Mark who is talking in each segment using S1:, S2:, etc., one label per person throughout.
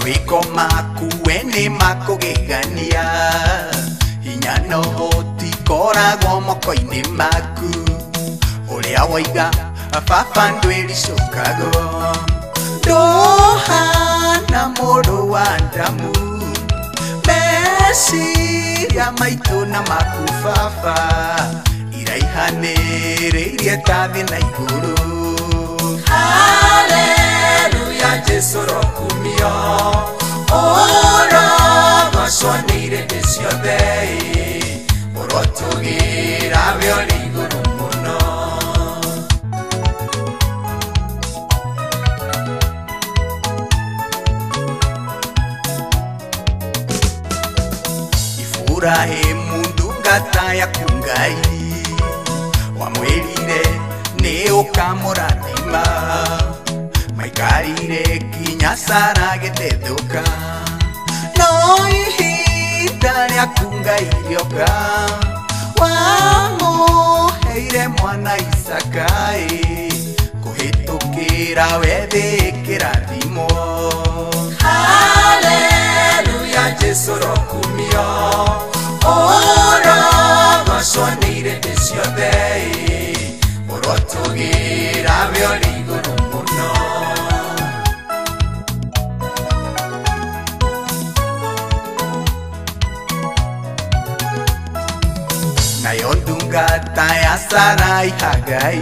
S1: mawiko maku ene makugegania hinya no tikoragwo moko-inĩ maku ũrĩa waiga baba ndwĩricũkago ndũhana mũndũ wa ndamu meciria maitũ na maku baba iraihanĩrĩirie ta thĩ na igũrũ. Hallelujah, Jesu rokumio orogoconeire thĩ ciothe ũrotũgĩra we ũrĩ igũrũ mũno. Iburahĩmu ndungata yaku Ngai wamwĩrire nĩ ũkamũrathima maikarire kinya Sara agĩtethũka no ihinda rĩaku Ngai rĩoka wamũheire mwana Isaka kũhĩtũkĩra wethĩ kĩrathimo. Hallelujah, Jesu rokumio orogoconeire thĩ ciothe ũrotũgĩra we ũrĩ igũrũ mũno. Nayo ndungata ya Sarai Hagai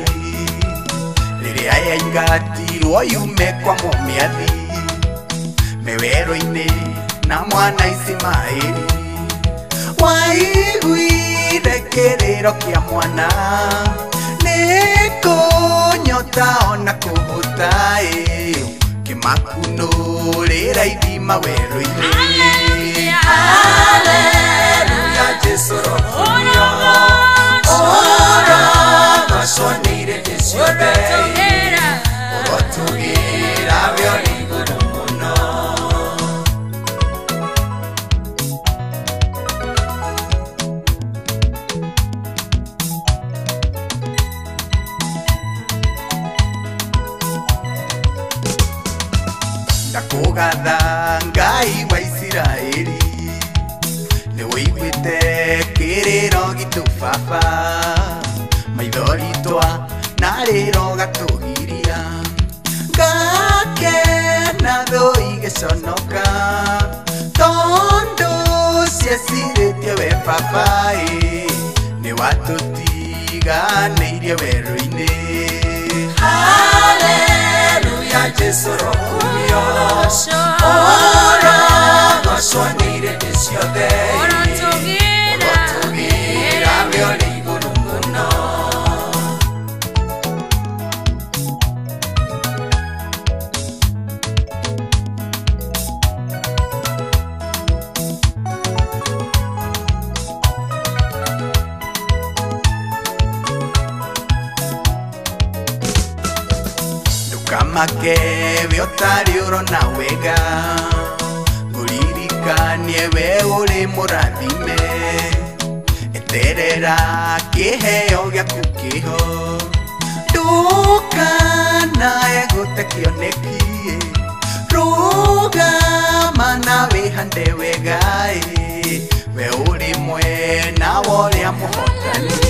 S1: rĩrĩa yaingatirwo yume kwa mũmĩathi mĩwero-inĩ na mwana Ismaeli waiguire kĩrĩro kĩa mwana nĩ kũnyota ona kũhũta kĩmakunũrĩra ithima werũ-inĩ. Hallelujah, Jesu rokumio orogoconeire thĩ ciothe ũrotũgĩra we ũrĩ igũrũ mũno. Ndakũgatha Ngai wa Isiraeli nĩ wĩiguĩte kĩrĩro gitũ baba maithoritwa narĩro gatũgiria ngakena thũ igĩconoka tondũ ciecirĩtie we baba nĩ watũtiganĩirie werũ-inĩ. Hallelujah, Jesu rokumio orogoconeire thĩ ciothe ũrotũgĩra we ũrĩ igũrũ mũno. Ndũkamake we ũtarĩ ũrona wega ngũririkanie we ũrĩ mũrathime eterera kĩheo gĩaku kĩho ndũkanae gũte kĩoneki rũgama na wĩhande wega we ũrĩ mwena wa ũrĩa mũhotani.